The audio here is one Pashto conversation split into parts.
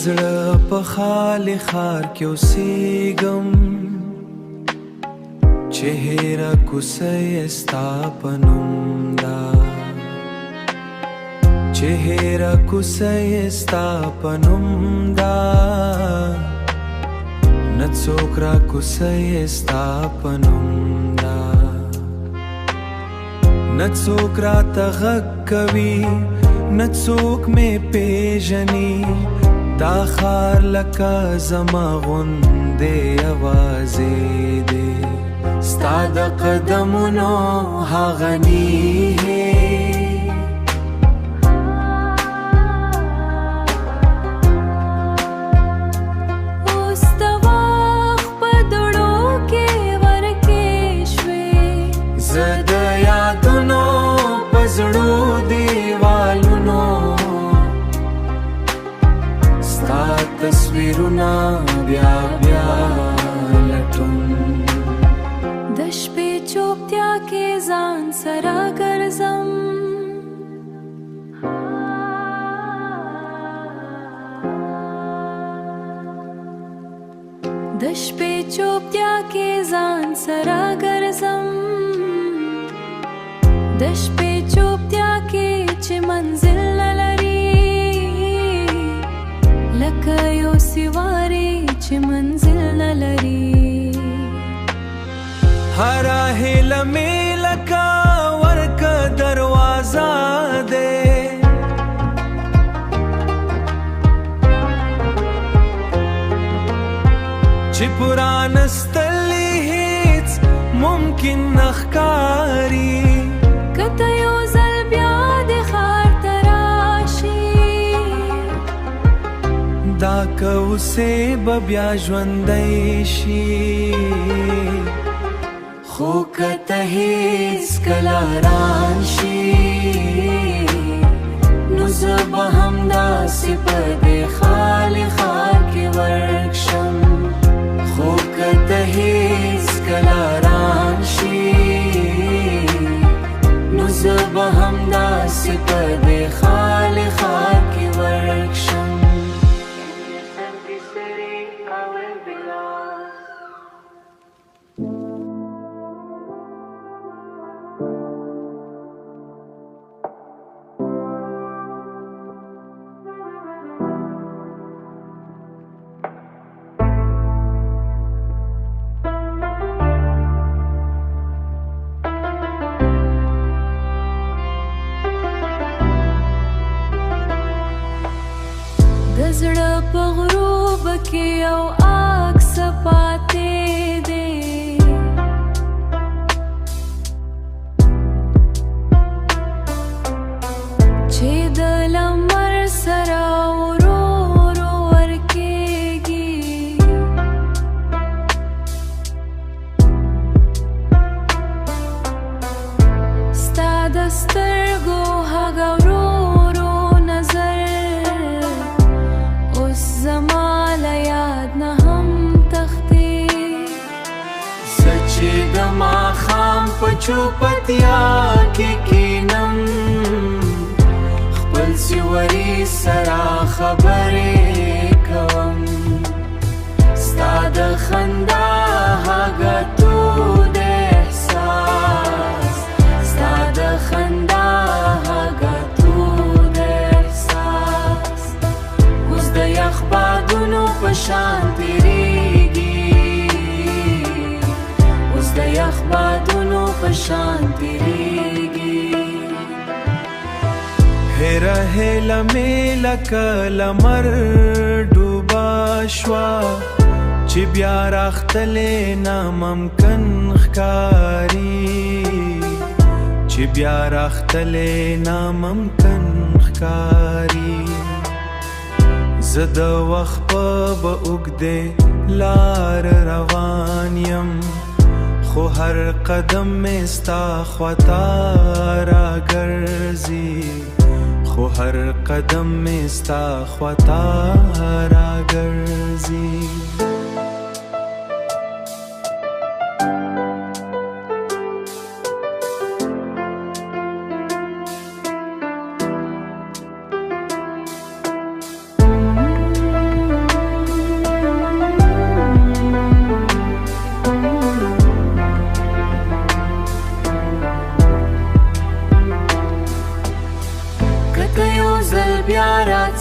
زړه په خالي ښار کې اوسېږم، چې هېره کوڅه یې ستا په نوم ده، چې هېره کوڅه یې ستا په نوم ده، نه څوک را کوڅه یې ستا په نوم ده، نه څوک راته غږ کوي، نه څوک مې پیژني، دا ښار لکه زما غوندې یوازې دی، ستا د قدمونو هغه نیهې اوس د وخت په دوړو کې ورکې شوې، زه د یادونو په زړو دیوالونو ستا تصویرونه بیا بیا لټوم، د شپې چوپتیا کې ځان سره ګرځم، د شپې چوپتیا کې ځان سره ګرځم، د شپې چوپتیا کې چې منزل نه لري، لکه یو سیواری چې منزل نه لري، هره هیله مې لکه ورکه دروازه دی، چې پرانستلی هیڅ ممکن نه ښکاري، که ته یو ځل بیا د ښار ته راشي، دا که اوسې به بیا ژوندی شي، خو که ته هیڅکله راشي، نو زه به همداسې په دې خالي ښار کې ورک شم، خو که ته هیڅکله راشي، نو زه به همداسې په دې خالي ښار کې ورک شم. د زړه په غروب کې یو عکس پاتې دی، چې د لمر سره ورو ورو ورکېږي، ستا د سترګو هغه ورو ورو نظر زما له یاد نه هم تښتي، زه چې د ماښام په چوپتیا کې کینم، خپل سیوري سره خبرې کوم، ستا د خندا هغه تود احساس، ستا د خندا هغه تود احساس، اوس د یخ بادونو په شان تیریږي، اوس د یخ بادونو په شان تیریږي، هېره هیله مې لکه لمر ډوبه شوه، چې بیا راختلی ناممکن ښکاري، چې بیا راختلی ناممکن ښکاري، زه د وخت په به اوږدې لار روان یم، خو هر قدم مې ستا خواته راګرځي، خو هر قدم مې ستا خواته راګرځي.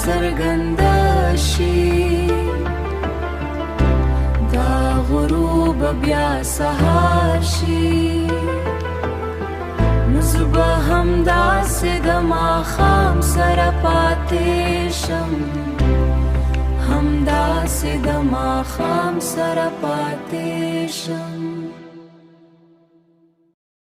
سرګند شي دا غروب بیا سهار شي نو زه به همداسې د ماښام سره پاتې شم همداسې د ماښام سره پاتې شم